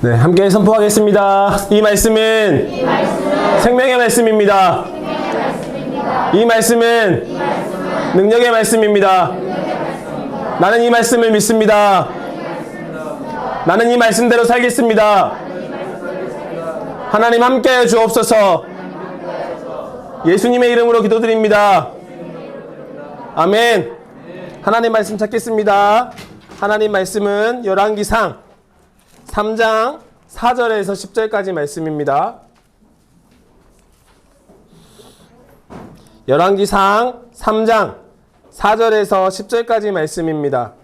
네, 함께 선포하겠습니다. 이 말씀은 생명의 말씀입니다. 이 말씀은 능력의 말씀입니다. 나는 이 말씀을 믿습니다. 나는 이 말씀대로 살겠습니다. 하나님 함께하여 주옵소서. 예수님의 이름으로 기도드립니다. 아멘. 하나님 말씀 찾겠습니다. 하나님 말씀은 열왕기상 3장 4절에서 10절까지 말씀입니다. 열왕기상 3장 4절에서 10절까지 말씀입니다.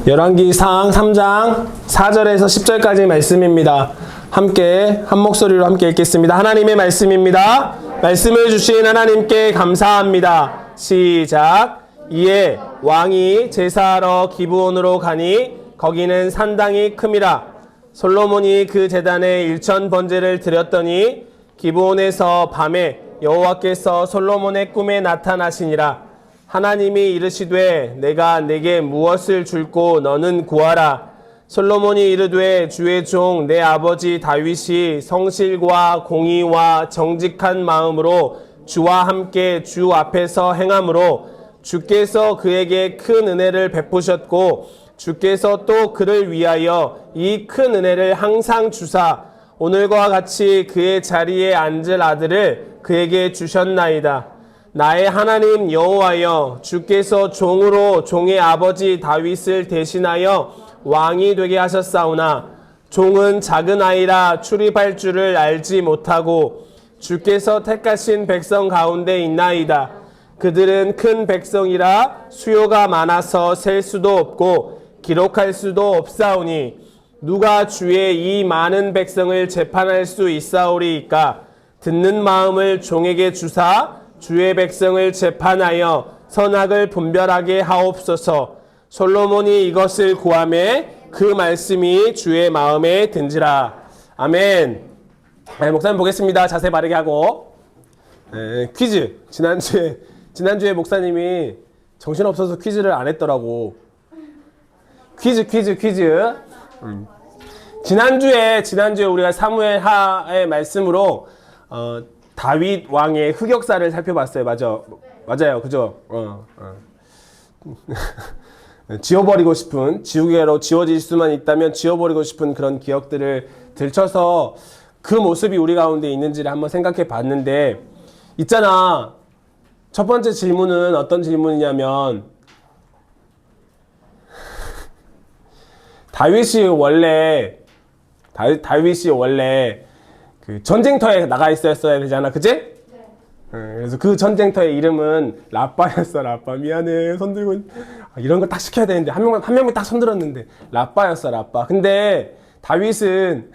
열왕기상 3장 4절에서 10절까지 말씀입니다. 함께 한 목소리로 함께 읽겠습니다. 하나님의 말씀입니다. 말씀을 주신 하나님께 감사합니다. 시작. 이에 왕이 제사하러 기브온으로 가니 거기는 산당이 큼이라. 솔로몬이 그 제단에 일천 번제를 드렸더니 기브온에서 밤에 여호와께서 솔로몬의 꿈에 나타나시니라. 하나님이 이르시되 내가 내게 무엇을 줄고 너는 구하라. 솔로몬이 이르되 주의 종 내 아버지 다윗이 성실과 공의와 정직한 마음으로 주와 함께 주 앞에서 행함으로 주께서 그에게 큰 은혜를 베푸셨고 주께서 또 그를 위하여 이 큰 은혜를 항상 주사 오늘과 같이 그의 자리에 앉을 아들을 그에게 주셨나이다. 나의 하나님 여호와여, 주께서 종으로 종의 아버지 다윗을 대신하여 왕이 되게 하셨사오나 종은 작은 아이라 출입할 줄을 알지 못하고 주께서 택하신 백성 가운데 있나이다. 그들은 큰 백성이라 수요가 많아서 셀 수도 없고 기록할 수도 없사오니 누가 주의 이 많은 백성을 재판할 수 있사오리이까. 듣는 마음을 종에게 주사 주의 백성을 재판하여 선악을 분별하게 하옵소서. 솔로몬이 이것을 구하매 그 말씀이 주의 마음에 든지라. 아멘. 네, 목사님 보겠습니다. 자세 바르게 하고. 네, 퀴즈. 지난주에 목사님이 정신없어서 퀴즈를 안 했더라고. 퀴즈. 지난주에 우리가 사무엘하의 말씀으로 다윗 왕의 흑역사를 살펴봤어요. 맞아요. 그죠? 지워버리고 싶은, 지우개로 지워질 수만 있다면 지워버리고 싶은 그런 기억들을 들춰서 그 모습이 우리 가운데 있는지를 한번 생각해 봤는데, 있잖아. 첫 번째 질문은 어떤 질문이냐면, 다윗이 원래 그 전쟁터에 나가 있었어야 되잖아. 그치? 네. 그래서 그 전쟁터의 이름은 라빠였어. 라빠. 미안해. 손들고. 이런 거 딱 시켜야 되는데. 한 명만 딱 손들었는데. 라빠였어. 라빠. 근데 다윗은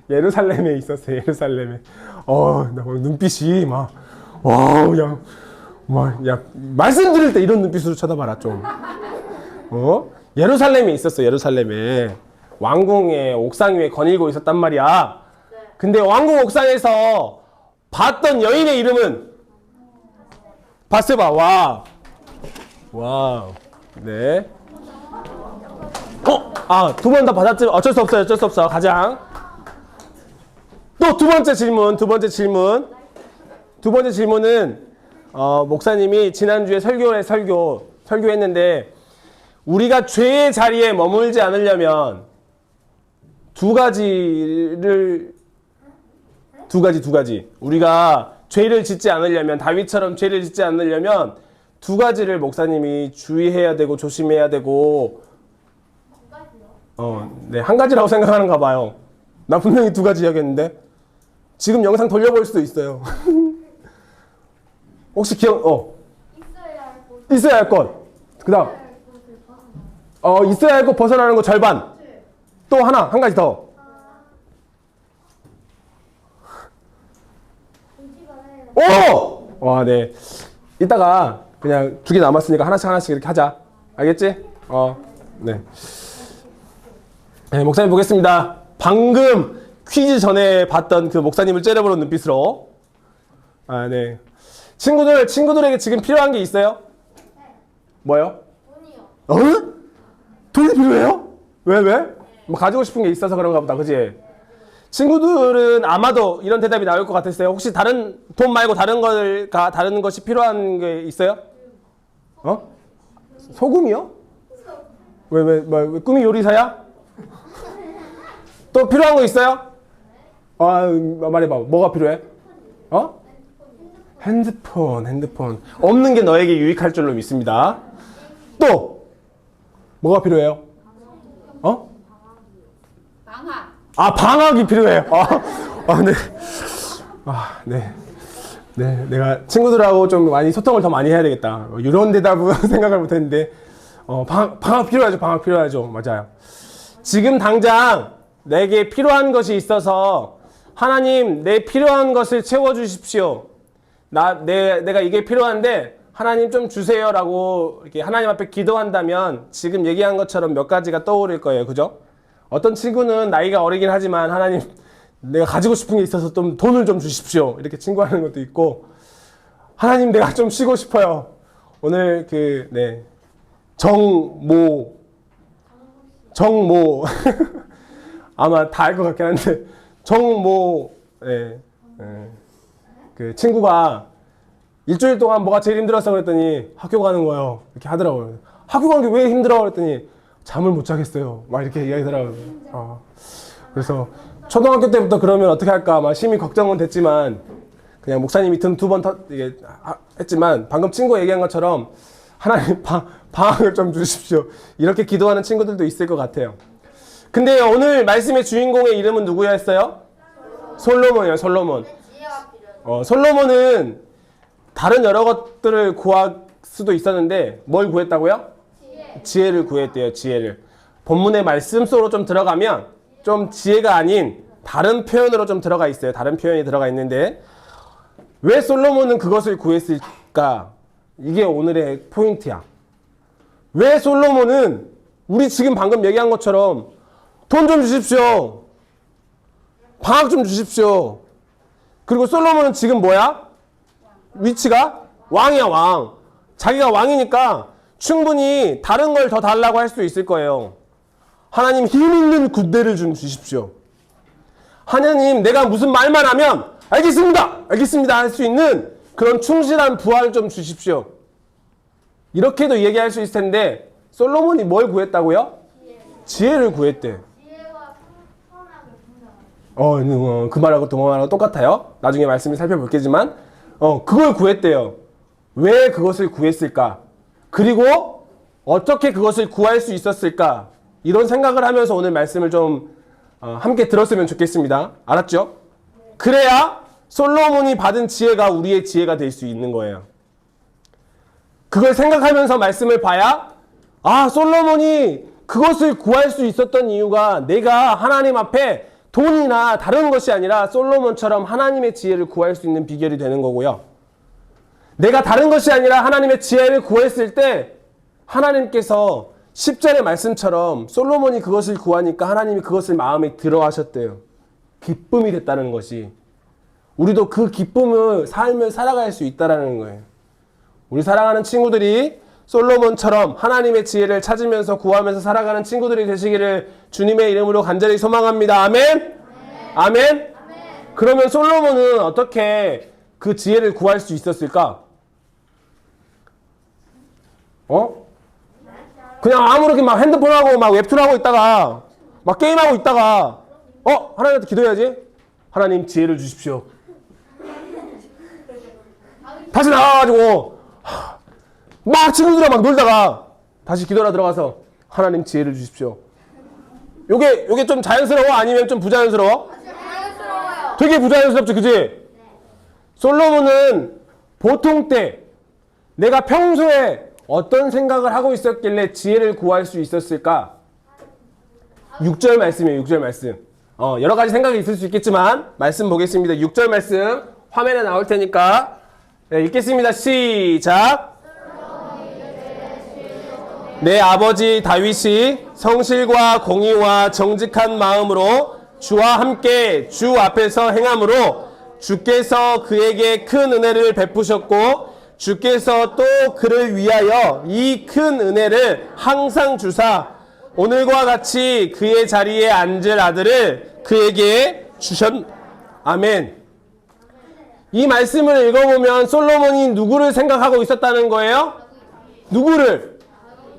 예루살렘에 있었어. 예루살렘에. 나 눈빛이 막, 야, 말씀 들을 때 이런 눈빛으로 쳐다봐라, 좀. 예루살렘에 있었어. 예루살렘에. 왕궁의 옥상 위에 거닐고 있었단 말이야. 근데 왕궁 옥상에서 봤던 여인의 이름은 바세바. 와. 네. 두 번 다 받았지. 어쩔 수 없어. 가장. 또 두 번째 질문은 목사님이 지난주에 설교했는데 우리가 죄의 자리에 머물지 않으려면 두 가지. 우리가 죄를 짓지 않으려면, 다윗처럼 죄를 짓지 않으려면 두 가지를 목사님이 주의해야 되고 조심해야 되고. 네, 한 가지라고 생각하는가 봐요. 나 분명히 두 가지 이야기했는데 지금 영상 돌려볼 수도 있어요. 혹시 있어야 할 것. 그 다음 있어야 할 것 벗어나는 거 절반. 또 한 가지 더. 와, 네. 이따가 그냥 2개 남았으니까 하나씩 이렇게 하자. 알겠지? 네. 네, 목사님 보겠습니다. 방금 퀴즈 전에 봤던 그 목사님을 째려보는 눈빛으로. 네. 친구들에게 지금 필요한 게 있어요? 뭐요? 돈이요. 돈이 필요해요? 왜? 뭐 가지고 싶은 게 있어서 그런가 보다, 그지? 친구들은 아마도 이런 대답이 나올 것 같았어요. 혹시 다른, 돈 말고 다른 것이 필요한 게 있어요? 소금이요? 왜 꿈이 요리사야? 또 필요한 거 있어요? 말해봐. 뭐가 필요해? 핸드폰. 없는 게 너에게 유익할 줄로 믿습니다. 또 뭐가 필요해요? 방학. 방학이 필요해요. 네. 네, 내가 친구들하고 좀 많이 소통을 더 많이 해야 되겠다. 이런 대답은 생각을 못했는데, 방학 필요하죠. 방학 필요하죠. 맞아요. 지금 당장 내게 필요한 것이 있어서 하나님 내 필요한 것을 채워주십시오. 내가 이게 필요한데 하나님 좀 주세요라고 이렇게 하나님 앞에 기도한다면 지금 얘기한 것처럼 몇 가지가 떠오를 거예요. 그죠? 어떤 친구는 나이가 어리긴 하지만 하나님 내가 가지고 싶은 게 있어서 좀 돈을 좀 주십시오. 이렇게 친구하는 것도 있고 하나님 내가 좀 쉬고 싶어요. 오늘 정모 아마 다 알 것 같긴 한데 정모 그 친구가 일주일 동안 뭐가 제일 힘들었어 그랬더니 학교 가는 거예요. 이렇게 하더라고요. 학교 가는 게 왜 힘들어 그랬더니 잠을 못 자겠어요. 막 이렇게 이야기하더라고요. 그래서 초등학교 때부터 그러면 어떻게 할까 막 심히 걱정은 됐지만 그냥 목사님이 등 두 번 했지만 방금 친구가 얘기한 것처럼 하나님 방학을 좀 주십시오. 이렇게 기도하는 친구들도 있을 것 같아요. 근데 오늘 말씀의 주인공의 이름은 누구였어요? 솔로몬이에요. 솔로몬. 솔로몬은 다른 여러 것들을 구할 수도 있었는데 뭘 구했다고요? 지혜를 구했대요. 지혜를. 본문의 말씀 속으로 좀 들어가면 좀 지혜가 아닌 다른 표현으로 좀 들어가 있어요. 다른 표현이 들어가 있는데 왜 솔로몬은 그것을 구했을까? 이게 오늘의 포인트야. 왜 솔로몬은 우리 지금 방금 얘기한 것처럼 돈 좀 주십시오. 방학 좀 주십시오. 그리고 솔로몬은 지금 뭐야? 위치가 왕이야, 왕. 자기가 왕이니까 충분히 다른 걸 더 달라고 할 수 있을 거예요. 하나님 힘 있는 군대를 좀 주십시오. 하나님 내가 무슨 말만 하면 알겠습니다 할 수 있는 그런 충실한 부하를 좀 주십시오. 이렇게도 얘기할 수 있을 텐데 솔로몬이 뭘 구했다고요? 지혜를 구했대. 그 말하고 또 말하고 똑같아요. 나중에 말씀을 살펴볼게지만 그걸 구했대요. 왜 그것을 구했을까? 그리고 어떻게 그것을 구할 수 있었을까? 이런 생각을 하면서 오늘 말씀을 좀 함께 들었으면 좋겠습니다. 알았죠? 그래야 솔로몬이 받은 지혜가 우리의 지혜가 될 수 있는 거예요. 그걸 생각하면서 말씀을 봐야 솔로몬이 그것을 구할 수 있었던 이유가 내가 하나님 앞에 돈이나 다른 것이 아니라 솔로몬처럼 하나님의 지혜를 구할 수 있는 비결이 되는 거고요. 내가 다른 것이 아니라 하나님의 지혜를 구했을 때 하나님께서 10절의 말씀처럼 솔로몬이 그것을 구하니까 하나님이 그것을 마음에 들어 하셨대요. 기쁨이 됐다는 것이. 우리도 그 기쁨을 삶을 살아갈 수 있다는 거예요. 우리 사랑하는 친구들이 솔로몬처럼 하나님의 지혜를 찾으면서 구하면서 살아가는 친구들이 되시기를 주님의 이름으로 간절히 소망합니다. 아멘? 아멘? 그러면 솔로몬은 어떻게 그 지혜를 구할 수 있었을까? 그냥 아무렇게 막 핸드폰하고 막 웹툰하고 있다가 막 게임하고 있다가 하나님한테 기도해야지. 하나님 지혜를 주십시오. 다시 나와가지고 막 친구들이랑 막 놀다가 다시 기도하러 들어가서 하나님 지혜를 주십시오. 요게 좀 자연스러워? 아니면 좀 부자연스러워? 자연스러워요. 되게 부자연스럽죠, 그지? 네. 솔로몬은 보통 때 내가 평소에 어떤 생각을 하고 있었길래 지혜를 구할 수 있었을까? 6절 말씀이에요. 6절 말씀. 여러 가지 생각이 있을 수 있겠지만 말씀 보겠습니다. 6절 말씀 화면에 나올 테니까 읽겠습니다. 시작. 내 아버지 다윗이 성실과 공의와 정직한 마음으로 주와 함께 주 앞에서 행함으로 주께서 그에게 큰 은혜를 베푸셨고 주께서 또 그를 위하여 이 큰 은혜를 항상 주사 오늘과 같이 그의 자리에 앉을 아들을 그에게 주셨. 아멘. 이 말씀을 읽어보면 솔로몬이 누구를 생각하고 있었다는 거예요? 누구를?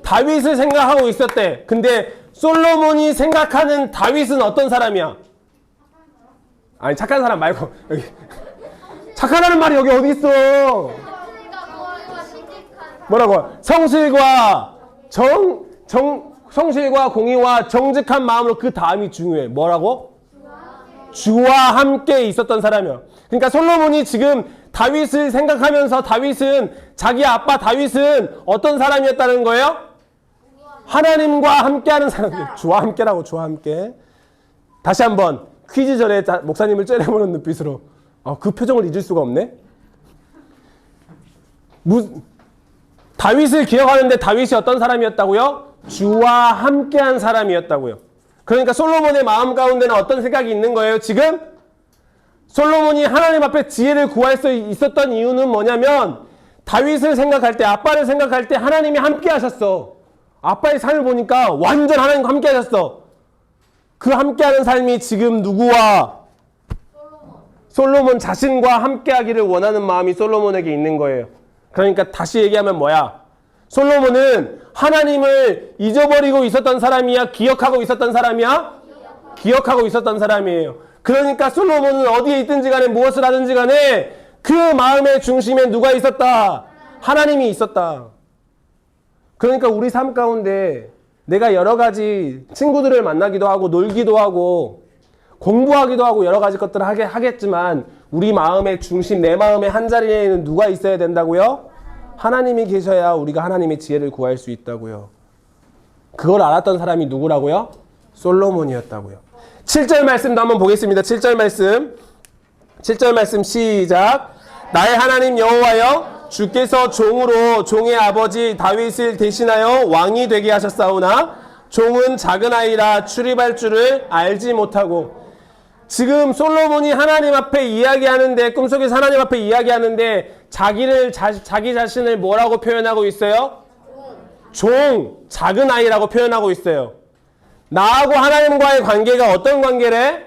다윗을 생각하고 있었대. 근데 솔로몬이 생각하는 다윗은 어떤 사람이야? 아니 착한 사람 말고 여기 착하다는 말이 여기 어디 있어? 뭐라고? 성실과 성실과 공의와 정직한 마음으로 그 다음이 중요해. 뭐라고? 주와 함께 있었던 사람이야. 그러니까 솔로몬이 지금 다윗을 생각하면서 다윗은 자기 아빠 다윗은 어떤 사람이었다는 거예요? 하나님과 함께하는 사람들. 주와 함께라고 주와 함께. 다시 한번 퀴즈 전에 목사님을 째려보는 눈빛으로 그 표정을 잊을 수가 없네. 다윗을 기억하는데 다윗이 어떤 사람이었다고요? 주와 함께한 사람이었다고요. 그러니까 솔로몬의 마음 가운데는 어떤 생각이 있는 거예요? 지금 솔로몬이 하나님 앞에 지혜를 구할 수 있었던 이유는 뭐냐면 다윗을 생각할 때 아빠를 생각할 때 하나님이 함께 하셨어. 아빠의 삶을 보니까 완전 하나님과 함께 하셨어. 그 함께하는 삶이 지금 누구와? 솔로몬 자신과 함께하기를 원하는 마음이 솔로몬에게 있는 거예요. 그러니까 다시 얘기하면 뭐야? 솔로몬은 하나님을 잊어버리고 있었던 사람이야? 기억하고 있었던 사람이야? 기억하고 있었던 사람이에요. 그러니까 솔로몬은 어디에 있든지 간에 무엇을 하든지 간에 그 마음의 중심에 누가 있었다? 하나님이 있었다. 그러니까 우리 삶 가운데 내가 여러 가지 친구들을 만나기도 하고 놀기도 하고 공부하기도 하고 여러 가지 것들을 하겠지만 우리 마음의 중심, 내 마음의 한자리에는 누가 있어야 된다고요? 하나님이 계셔야 우리가 하나님의 지혜를 구할 수 있다고요. 그걸 알았던 사람이 누구라고요? 솔로몬이었다고요. 7절 말씀도 한번 보겠습니다. 7절 말씀 시작. 나의 하나님 여호와여 주께서 종으로 종의 아버지 다윗을 대신하여 왕이 되게 하셨사오나 종은 작은 아이라 출입할 줄을 알지 못하고. 지금 솔로몬이 하나님 앞에 이야기하는데 꿈속에서 하나님 앞에 이야기하는데 자기 자신을 뭐라고 표현하고 있어요? 종, 작은 아이라고 표현하고 있어요. 나하고 하나님과의 관계가 어떤 관계래?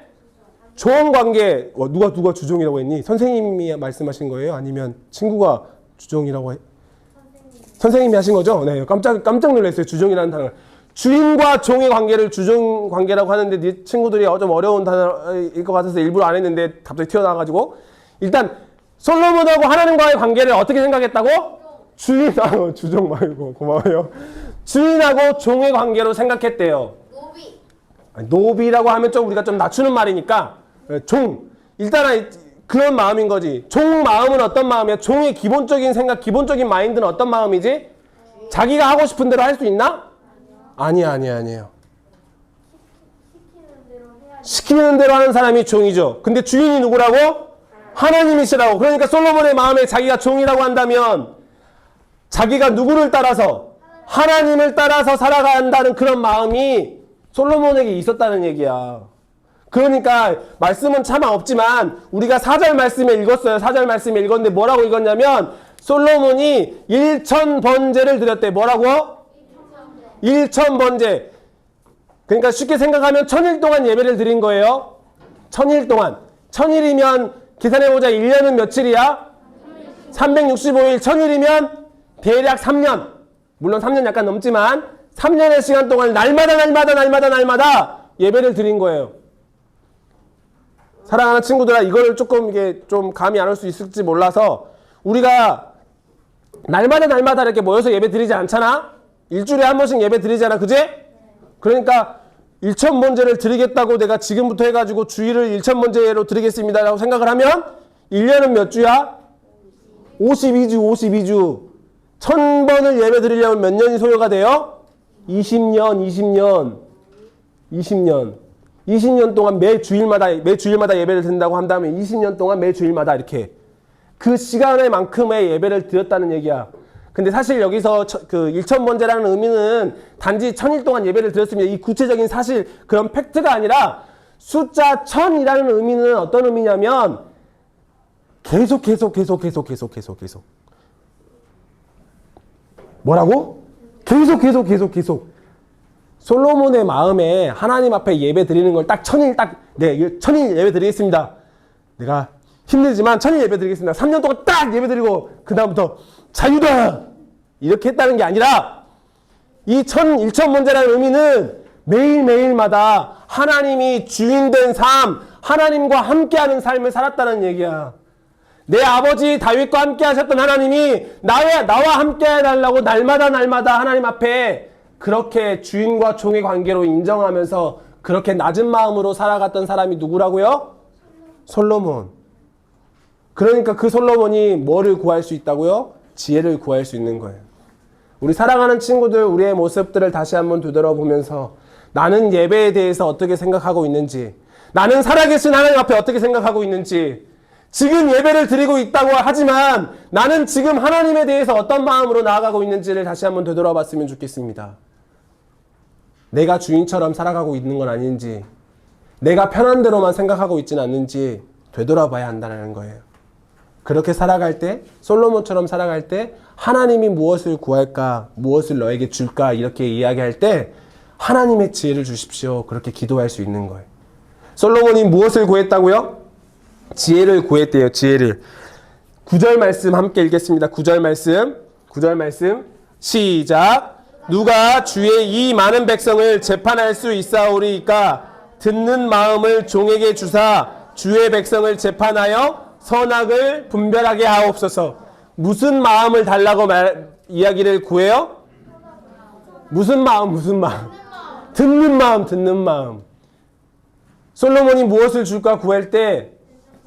종 관계. 누가 주종이라고 했니? 선생님이 말씀하신 거예요? 아니면 친구가 주종이라고 선생님이 하신 거죠? 네, 깜짝 놀랐어요. 주종이라는 단어. 주인과 종의 관계를 주종 관계라고 하는데 네 친구들이 좀 어려운 단어일 것 같아서 일부러 안 했는데 갑자기 튀어나와가지고 일단 솔로몬하고 하나님과의 관계를 어떻게 생각했다고? 주인하고 주종 말고 고마워요. 주인하고 종의 관계로 생각했대요. 노비라고 하면 좀 우리가 좀 낮추는 말이니까 종. 일단은 그런 마음인 거지. 종 마음은 어떤 마음이야? 종의 기본적인 생각, 기본적인 마인드는 어떤 마음이지? 자기가 하고 싶은 대로 할 수 있나? 아니에요. 시키는 대로 하는 사람이 종이죠. 근데 주인이 누구라고? 하나님이시라고. 그러니까 솔로몬의 마음에 자기가 종이라고 한다면 자기가 누구를 따라서? 하나님을 따라서 살아간다는 그런 마음이 솔로몬에게 있었다는 얘기야. 그러니까 말씀은 차마 없지만 우리가 4절 말씀에 읽었어요. 4절 말씀에 읽었는데 뭐라고 읽었냐면 솔로몬이 1000번제를 드렸대. 뭐라고? 1000번제. 그러니까 쉽게 생각하면 1000일 동안 예배를 드린 거예요. 1000일 동안. 1000일이면 계산해보자. 1년은 며칠이야? 365일. 1000일이면 대략 3년. 물론 3년 약간 넘지만 3년의 시간 동안 날마다 예배를 드린 거예요. 사랑하는 친구들아, 이거를 조금 이게 좀 감이 안 올 수 있을지 몰라서 우리가 날마다 이렇게 모여서 예배 드리지 않잖아? 일주일에 한 번씩 예배 드리잖아. 그제? 그러니까 1000번제를 드리겠다고 내가 지금부터 해가지고 주일을 1000번제로 드리겠습니다 라고 생각을 하면 1년은 몇 주야? 52주. 1000번을 예배 드리려면 몇 년이 소요가 돼요? 20년 동안 매 주일마다 예배를 드린다고 한다면 20년 동안 매 주일마다 이렇게 그 시간에 만큼의 예배를 드렸다는 얘기야. 근데 사실 여기서 그 일천번제라는 의미는 단지 1000일 동안 예배를 드렸습니다. 이 구체적인 사실 그런 팩트가 아니라 숫자 1000이라는 의미는 어떤 의미냐면 계속. 뭐라고? 계속. 솔로몬의 마음에 하나님 앞에 예배 드리는 걸 딱 1000일 네, 1000일 예배 드리겠습니다. 내가 힘들지만 1000일 예배 드리겠습니다. 3년 동안 딱 예배 드리고 그다음부터 자유다! 이렇게 했다는 게 아니라 이 일천번제라는 의미는 매일매일마다 하나님이 주인된 삶, 하나님과 함께하는 삶을 살았다는 얘기야. 내 아버지 다윗과 함께 하셨던 하나님이 나와 함께 해달라고 날마다 하나님 앞에 그렇게 주인과 종의 관계로 인정하면서 그렇게 낮은 마음으로 살아갔던 사람이 누구라고요? 솔로몬. 그러니까 그 솔로몬이 뭐를 구할 수 있다고요? 지혜를 구할 수 있는 거예요. 우리 사랑하는 친구들, 우리의 모습들을 다시 한번 되돌아보면서 나는 예배에 대해서 어떻게 생각하고 있는지, 나는 살아계신 하나님 앞에 어떻게 생각하고 있는지, 지금 예배를 드리고 있다고 하지만 나는 지금 하나님에 대해서 어떤 마음으로 나아가고 있는지를 다시 한번 되돌아봤으면 좋겠습니다. 내가 주인처럼 살아가고 있는 건 아닌지, 내가 편한 대로만 생각하고 있지는 않는지 되돌아봐야 한다는 거예요. 그렇게 살아갈 때, 솔로몬처럼 살아갈 때 하나님이 무엇을 구할까, 무엇을 너에게 줄까 이렇게 이야기할 때 하나님의 지혜를 주십시오. 그렇게 기도할 수 있는 거예요. 솔로몬이 무엇을 구했다고요? 지혜를 구했대요. 지혜를. 9절 말씀 함께 읽겠습니다. 9절 말씀 시작. 누가 주의 이 많은 백성을 재판할 수 있사오리이까 듣는 마음을 종에게 주사 주의 백성을 재판하여 선악을 분별하게 하옵소서. 무슨 마음을 달라고 이야기를 구해요? 무슨 마음? 듣는 마음. 솔로몬이 무엇을 줄까 구할 때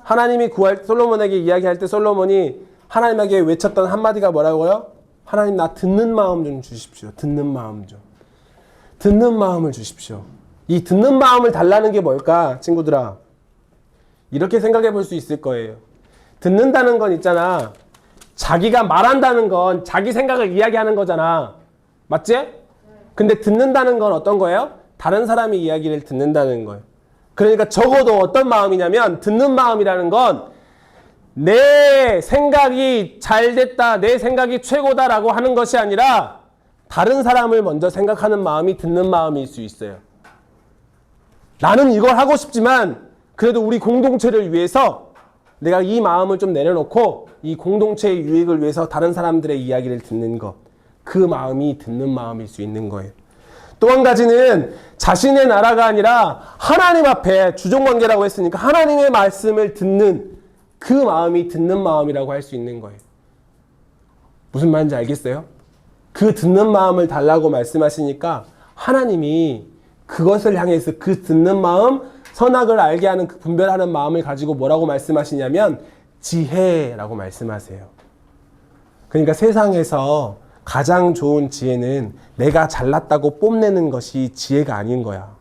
하나님이 솔로몬에게 이야기할 때 솔로몬이 하나님에게 외쳤던 한마디가 뭐라고요? 하나님 나 듣는 마음 좀 주십시오. 듣는 마음을 주십시오. 이 듣는 마음을 달라는 게 뭘까? 친구들아. 이렇게 생각해 볼 수 있을 거예요. 듣는다는 건 있잖아. 자기가 말한다는 건 자기 생각을 이야기하는 거잖아. 맞지? 근데 듣는다는 건 어떤 거예요? 다른 사람의 이야기를 듣는다는 거예요. 그러니까 적어도 어떤 마음이냐면 듣는 마음이라는 건 내 생각이 잘 됐다, 내 생각이 최고다라고 하는 것이 아니라 다른 사람을 먼저 생각하는 마음이 듣는 마음일 수 있어요. 나는 이걸 하고 싶지만 그래도 우리 공동체를 위해서 내가 이 마음을 좀 내려놓고 이 공동체의 유익을 위해서 다른 사람들의 이야기를 듣는 것. 그 마음이 듣는 마음일 수 있는 거예요. 또 한 가지는 자신의 나라가 아니라 하나님 앞에 주종관계라고 했으니까 하나님의 말씀을 듣는 그 마음이 듣는 마음이라고 할 수 있는 거예요. 무슨 말인지 알겠어요? 그 듣는 마음을 달라고 말씀하시니까 하나님이 그것을 향해서 그 듣는 마음, 선악을 알게 하는 그 분별하는 마음을 가지고 뭐라고 말씀하시냐면 지혜라고 말씀하세요. 그러니까 세상에서 가장 좋은 지혜는 내가 잘났다고 뽐내는 것이 지혜가 아닌 거야.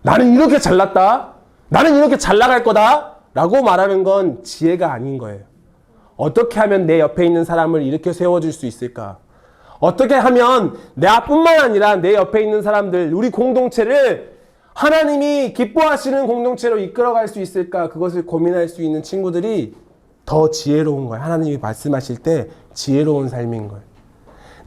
나는 이렇게 잘났다. 나는 이렇게 잘 나갈 거다. 라고 말하는 건 지혜가 아닌 거예요. 어떻게 하면 내 옆에 있는 사람을 이렇게 세워줄 수 있을까? 어떻게 하면 나뿐만 아니라 내 옆에 있는 사람들, 우리 공동체를 하나님이 기뻐하시는 공동체로 이끌어갈 수 있을까? 그것을 고민할 수 있는 친구들이 더 지혜로운 거예요. 하나님이 말씀하실 때 지혜로운 삶인 거예요.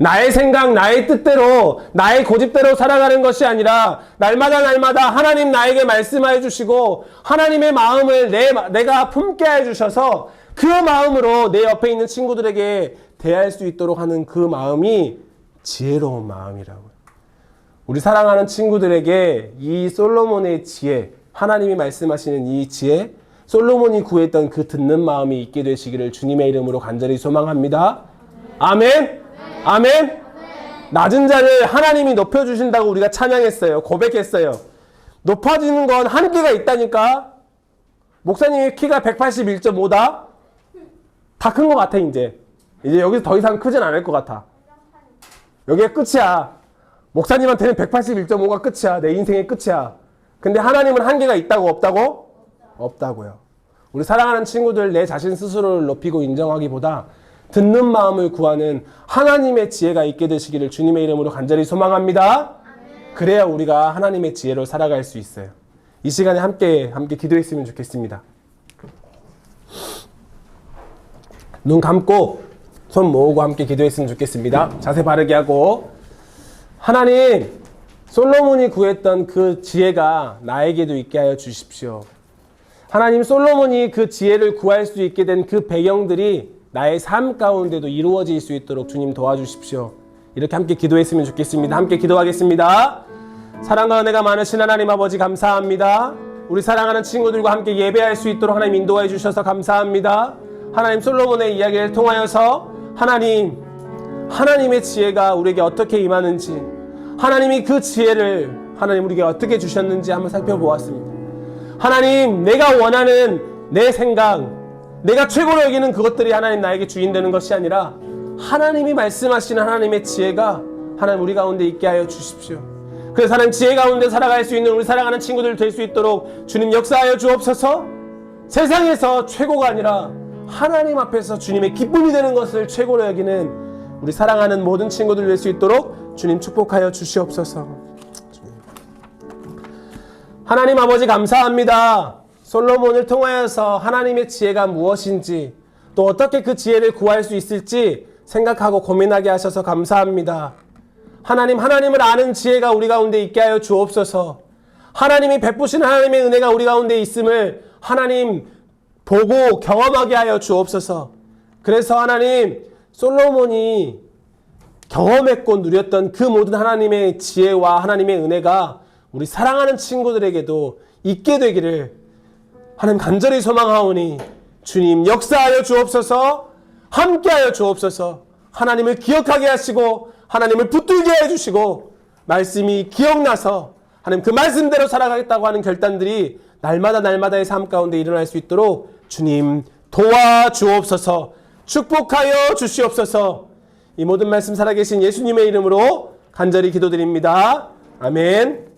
나의 생각, 나의 뜻대로, 나의 고집대로 살아가는 것이 아니라 날마다 하나님 나에게 말씀해 주시고 하나님의 마음을 내가 품게 해 주셔서 그 마음으로 내 옆에 있는 친구들에게 대할 수 있도록 하는 그 마음이 지혜로운 마음이라고요. 우리 사랑하는 친구들에게 이 솔로몬의 지혜, 하나님이 말씀하시는 이 지혜, 솔로몬이 구했던 그 듣는 마음이 있게 되시기를 주님의 이름으로 간절히 소망합니다. 아멘. 아멘. 낮은 자를 하나님이 높여주신다고 우리가 찬양했어요. 고백했어요. 높아지는 건 한계가 있다니까. 목사님의 키가 181.5다? 다 큰 것 같아 이제 여기서 더 이상 크진 않을 것 같아. 여기가 끝이야. 목사님한테는 181.5가 끝이야. 내 인생의 끝이야. 근데 하나님은 한계가 있다고 없다고? 없다고요. 우리 사랑하는 친구들 내 자신 스스로를 높이고 인정하기보다 듣는 마음을 구하는 하나님의 지혜가 있게 되시기를 주님의 이름으로 간절히 소망합니다. 그래야 우리가 하나님의 지혜로 살아갈 수 있어요. 이 시간에 함께 기도했으면 좋겠습니다. 눈 감고 손 모으고 함께 기도했으면 좋겠습니다. 자세 바르게 하고, 하나님, 솔로몬이 구했던 그 지혜가 나에게도 있게 하여 주십시오. 하나님, 솔로몬이 그 지혜를 구할 수 있게 된 그 배경들이 나의 삶 가운데도 이루어질 수 있도록 주님 도와주십시오. 이렇게 함께 기도했으면 좋겠습니다. 함께 기도하겠습니다. 사랑과 은혜가 많으신 하나님 아버지 감사합니다. 우리 사랑하는 친구들과 함께 예배할 수 있도록 하나님 인도해 주셔서 감사합니다. 하나님, 솔로몬의 이야기를 통하여서 하나님의 지혜가 우리에게 어떻게 임하는지, 하나님이 그 지혜를 하나님 우리에게 어떻게 주셨는지 한번 살펴보았습니다. 하나님, 내가 원하는 내 생각, 내가 최고로 여기는 그것들이 하나님 나에게 주인 되는 것이 아니라 하나님이 말씀하시는 하나님의 지혜가 하나님 우리 가운데 있게 하여 주십시오. 그래서 하나님, 지혜 가운데 살아갈 수 있는 우리 사랑하는 친구들 될 수 있도록 주님 역사하여 주옵소서. 세상에서 최고가 아니라 하나님 앞에서 주님의 기쁨이 되는 것을 최고로 여기는 우리 사랑하는 모든 친구들 될 수 있도록 주님 축복하여 주시옵소서. 하나님 아버지 감사합니다. 솔로몬을 통하여서 하나님의 지혜가 무엇인지, 또 어떻게 그 지혜를 구할 수 있을지 생각하고 고민하게 하셔서 감사합니다. 하나님을 아는 지혜가 우리 가운데 있게 하여 주옵소서. 하나님이 베푸신 하나님의 은혜가 우리 가운데 있음을 하나님 보고 경험하게 하여 주옵소서. 그래서 하나님, 솔로몬이 경험했고 누렸던 그 모든 하나님의 지혜와 하나님의 은혜가 우리 사랑하는 친구들에게도 있게 되기를 하나님 간절히 소망하오니 주님 역사하여 주옵소서. 함께하여 주옵소서. 하나님을 기억하게 하시고 하나님을 붙들게 해주시고 말씀이 기억나서 하나님 그 말씀대로 살아가겠다고 하는 결단들이 날마다의 삶 가운데 일어날 수 있도록 주님 도와주옵소서. 축복하여 주시옵소서. 이 모든 말씀 살아계신 예수님의 이름으로 간절히 기도드립니다. 아멘.